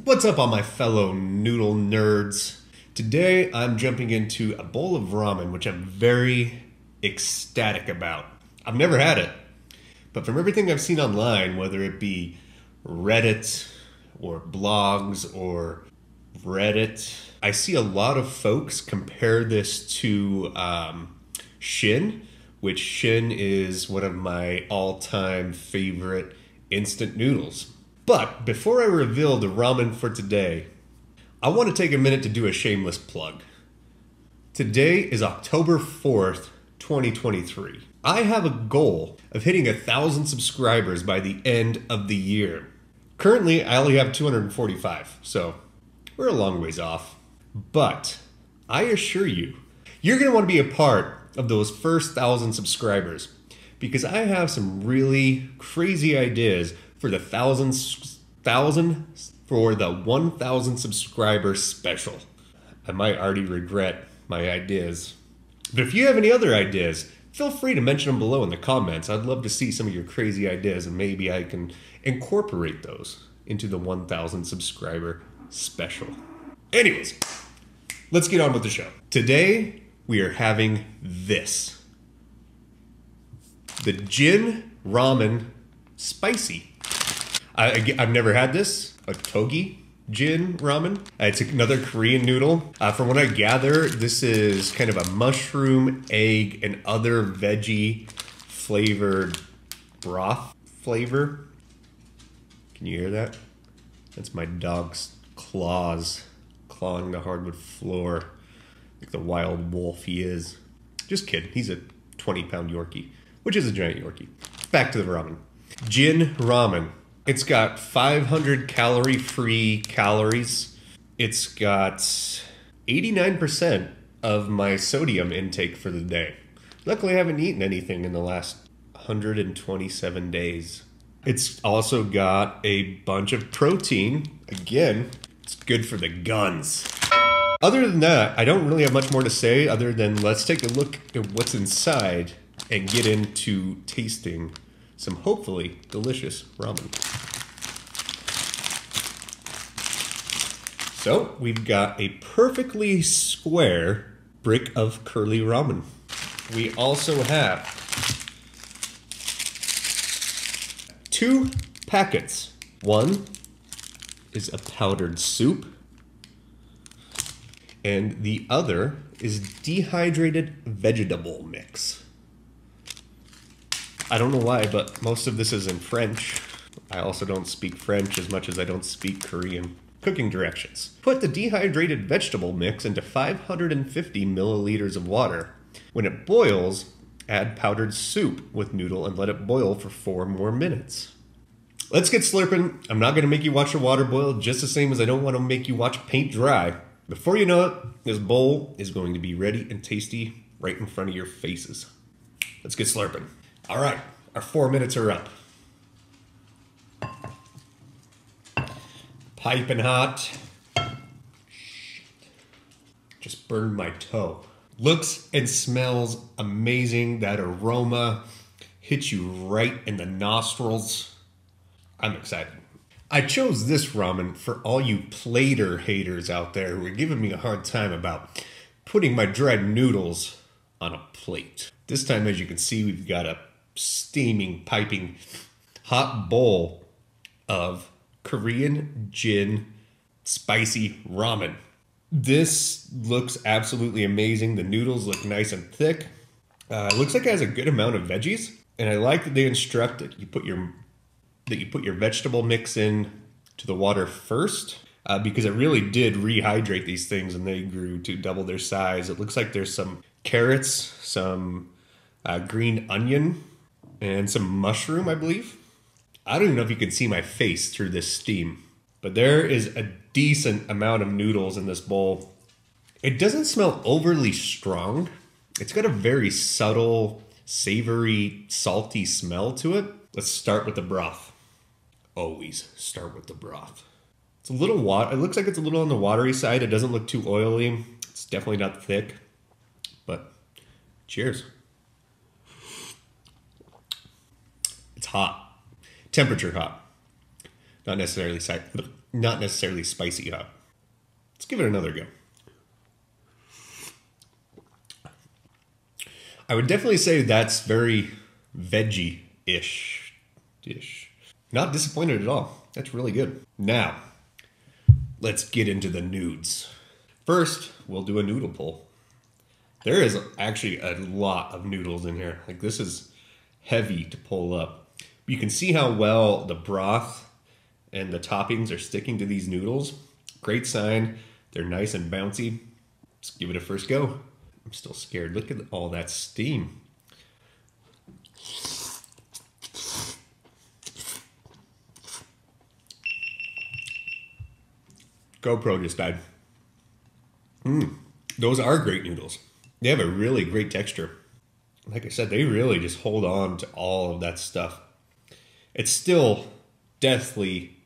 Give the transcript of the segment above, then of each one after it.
What's up, all my fellow noodle nerds? Today I'm jumping into a bowl of ramen, which I'm very ecstatic about. I've never had it, but from everything I've seen online, whether it be Reddit or blogs or Reddit, I see a lot of folks compare this to Shin, which Shin is one of my all-time favorite instant noodles. But before I reveal the ramen for today, I want to take a minute to do a shameless plug. Today is October 4th, 2023. I have a goal of hitting 1,000 subscribers by the end of the year. Currently, I only have 245, so we're a long ways off. But I assure you, you're going to want to be a part of those first 1,000 subscribers because I have some really crazy ideas for the 1,000 subscriber special. I might already regret my ideas. But if you have any other ideas, feel free to mention them below in the comments. I'd love to see some of your crazy ideas and maybe I can incorporate those into the 1,000 subscriber special. Anyways, let's get on with the show. Today, we are having this. The Jin Ramen Spicy. I've never had this, a togi Jin ramen. It's another Korean noodle. From what I gather, this is kind of a mushroom, egg, and other veggie flavored broth flavor. Can you hear that? That's my dog's claws clawing the hardwood floor like the wild wolf he is. Just kidding, he's a 20-pound Yorkie, which is a giant Yorkie. Back to the ramen. Jin ramen. It's got 500 calorie-free calories. It's got 89% of my sodium intake for the day. Luckily, I haven't eaten anything in the last 127 days. It's also got a bunch of protein. Again, it's good for the guns. Other than that, I don't really have much more to say other than let's take a look at what's inside and get into tasting some hopefully delicious ramen. So we've got a perfectly square brick of curly ramen. We also have 2 packets. One is a powdered soup, and the other is dehydrated vegetable mix. I don't know why, but most of this is in French. I also don't speak French as much as I don't speak Korean. Cooking directions. Put the dehydrated vegetable mix into 550 milliliters of water. When it boils, add powdered soup with noodle and let it boil for 4 more minutes. Let's get slurping. I'm not going to make you watch the water boil, just the same as I don't want to make you watch paint dry. Before you know it, this bowl is going to be ready and tasty right in front of your faces. Let's get slurping. All right, our 4 minutes are up. Piping hot. Just burned my toe. Looks and smells amazing. That aroma hits you right in the nostrils. I'm excited. I chose this ramen for all you plater haters out there who are giving me a hard time about putting my dried noodles on a plate. This time, as you can see, we've got a steaming, piping hot bowl of Korean Jin Spicy Ramen. This looks absolutely amazing. The noodles look nice and thick. It looks like it has a good amount of veggies, and I like that they instruct that you put your vegetable mix in to the water first, because it really did rehydrate these things, and they grew to double their size. It looks like there's some carrots, some green onion, and some mushroom, I believe. I don't even know if you can see my face through this steam, but there is a decent amount of noodles in this bowl. It doesn't smell overly strong. It's got a very subtle, savory, salty smell to it. Let's start with the broth. Always start with the broth. It's a little it looks like it's a little on the watery side. It doesn't look too oily. It's definitely not thick, but cheers. It's hot. Temperature hot. Not necessarily not necessarily spicy hot. Let's give it another go. I would definitely say that's very veggie-ish dish. Not disappointed at all. That's really good. Now, let's get into the nudes. First, we'll do a noodle pull. There is actually a lot of noodles in here. Like, this is heavy to pull up. You can see how well the broth and the toppings are sticking to these noodles. Great sign. They're nice and bouncy. Let's give it a first go. I'm still scared. Look at all that steam. GoPro just died. Those are great noodles. They have a really great texture. Like I said, they really just hold on to all of that stuff. It's still deathly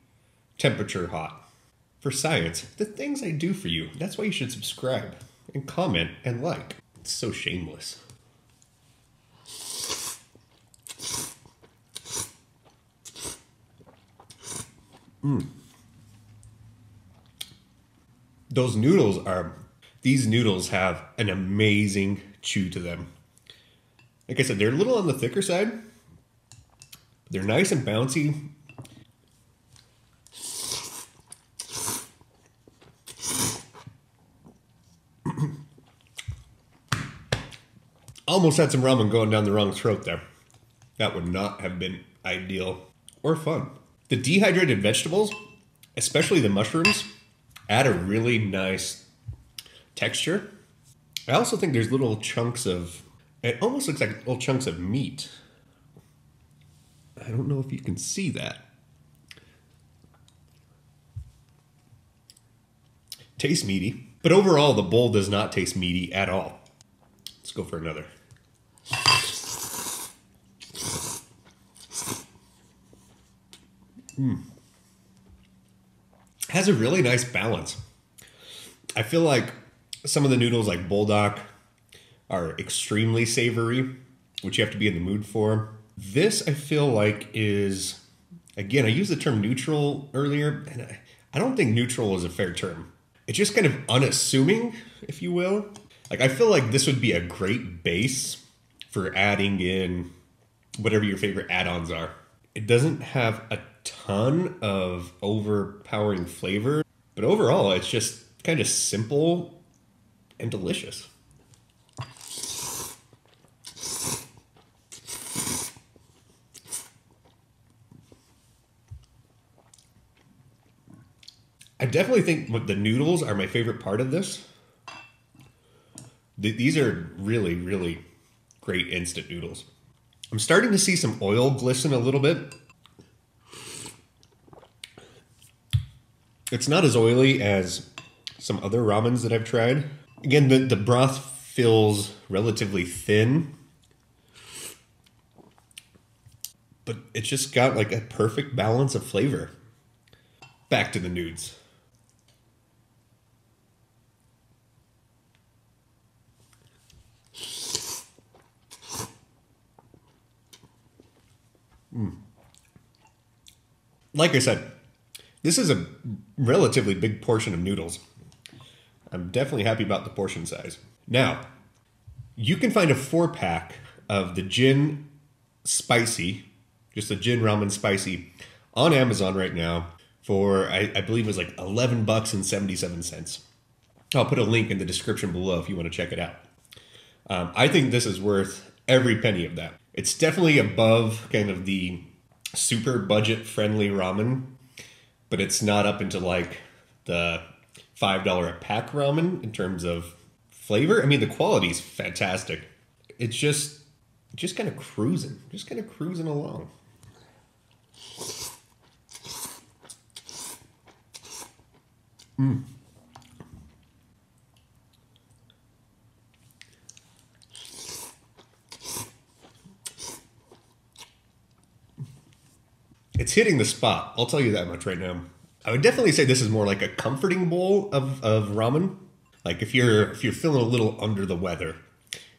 temperature hot. For science, the things I do for you, that's why you should subscribe and comment and like. It's so shameless. These noodles have an amazing chew to them. Like I said, they're a little on the thicker side. They're nice and bouncy. Almost had some ramen going down the wrong throat there. That would not have been ideal or fun. The dehydrated vegetables, especially the mushrooms, add a really nice texture. I also think there's little chunks of, it almost looks like little chunks of meat. I don't know if you can see that. Tastes meaty, but overall the bowl does not taste meaty at all. Let's go for another. Has a really nice balance. I feel like some of the noodles like bulldog are extremely savory, which you have to be in the mood for. This I feel like is, again, I used the term neutral earlier, and I don't think neutral is a fair term. It's just kind of unassuming, if you will. Like, I feel like this would be a great base for adding in whatever your favorite add-ons are. It doesn't have a ton of overpowering flavor, but overall it's just kind of simple and delicious. I definitely think the noodles are my favorite part of this. These are really, really great instant noodles. I'm starting to see some oil glisten a little bit. It's not as oily as some other ramens that I've tried. Again, the broth feels relatively thin, but it's just got like a perfect balance of flavor. Back to the nudes. Like I said, this is a relatively big portion of noodles. I'm definitely happy about the portion size. Now, you can find a 4-pack of the Jin Spicy, just the Jin Ramen Spicy, on Amazon right now for, I believe it was like 11 bucks and 77 cents. I'll put a link in the description below if you want to check it out. I think this is worth every penny of that. It's definitely above kind of the super budget friendly ramen, but it's not up into like the $5 a pack ramen in terms of flavor. I mean, the quality is fantastic. It's just kind of cruising, along. It's hitting the spot. I'll tell you that much right now. I would definitely say this is more like a comforting bowl of ramen. Like if you're feeling a little under the weather,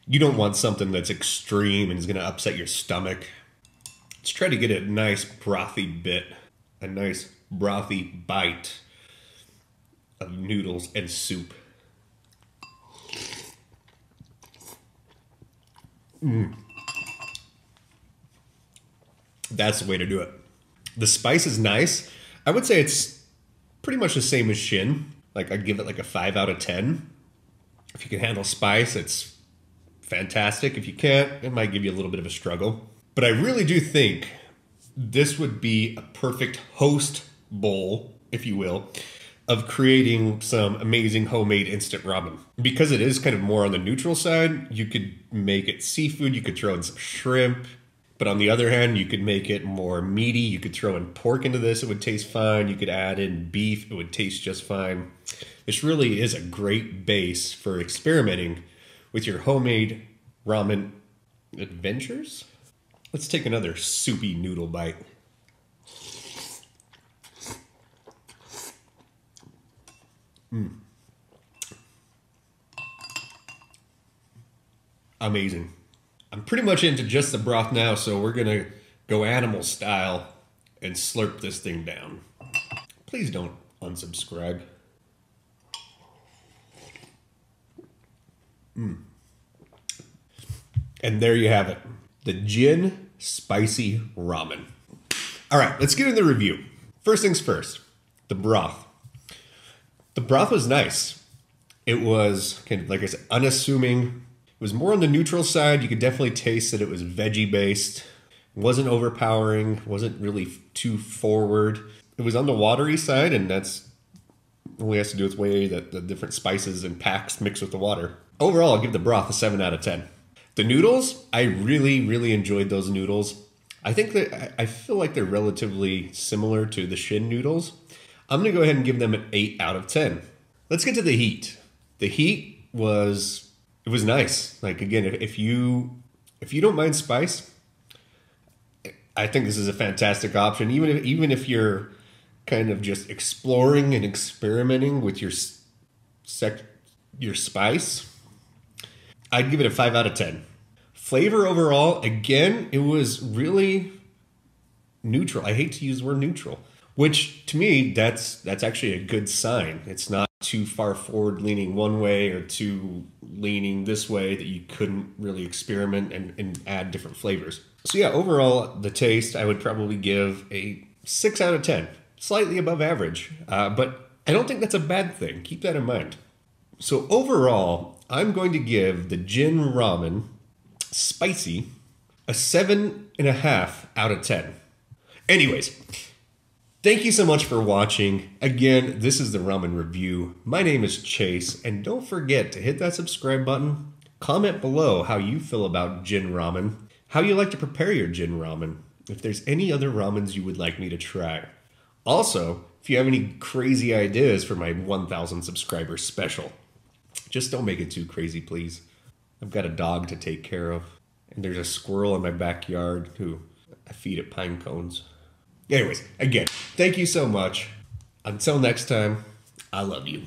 you don't want something that's extreme and is going to upset your stomach. Let's try to get a nice brothy bit, a nice brothy bite of noodles and soup. That's the way to do it. The spice is nice. I would say it's pretty much the same as Shin. Like, I'd give it like a 5 out of 10. If you can handle spice, it's fantastic. If you can't, it might give you a little bit of a struggle. But I really do think this would be a perfect host bowl, if you will, of creating some amazing homemade instant ramen. Because it is kind of more on the neutral side, you could make it seafood, you could throw in some shrimp. But on the other hand, you could make it more meaty. You could throw in pork into this, it would taste fine. You could add in beef, it would taste just fine. This really is a great base for experimenting with your homemade ramen adventures. Let's take another soupy noodle bite. Amazing. I'm pretty much into just the broth now, so we're gonna go animal style and slurp this thing down. Please don't unsubscribe. And there you have it. The Jin Spicy Ramen. All right, let's get into the review. First things first, the broth. The broth was nice. It was, kind of, like I said, unassuming. It was more on the neutral side. You could definitely taste that it was veggie based. It wasn't overpowering, wasn't really too forward. It was on the watery side, and that's only has to do with the way that the different spices and packs mix with the water. Overall, I'll give the broth a 7 out of 10. The noodles, I really, really enjoyed those noodles. I think that I feel like they're relatively similar to the Shin noodles. I'm gonna go ahead and give them an 8 out of 10. Let's get to the heat. The heat was nice. Like, again, if you don't mind spice, I think this is a fantastic option. Even if you're kind of just exploring and experimenting with your spice, I'd give it a 5 out of 10. Flavor overall, again, it was really neutral. I hate to use the word neutral, which to me, that's actually a good sign. It's not too far forward leaning one way or too leaning this way that you couldn't really experiment and add different flavors. So yeah, overall, the taste, I would probably give a 6 out of 10. Slightly above average, but I don't think that's a bad thing. Keep that in mind. So overall, I'm going to give the Jin Ramen Spicy a 7.5 out of 10. Anyways, thank you so much for watching. Again, this is the Ramen Review. My name is Chase, and don't forget to hit that subscribe button. Comment below how you feel about Jin Ramen, how you like to prepare your Jin Ramen, if there's any other ramens you would like me to try. Also, if you have any crazy ideas for my 1,000 subscribers special, just don't make it too crazy, please. I've got a dog to take care of, and there's a squirrel in my backyard who I feed at pine cones. Anyways, again, thank you so much. Until next time, I love you.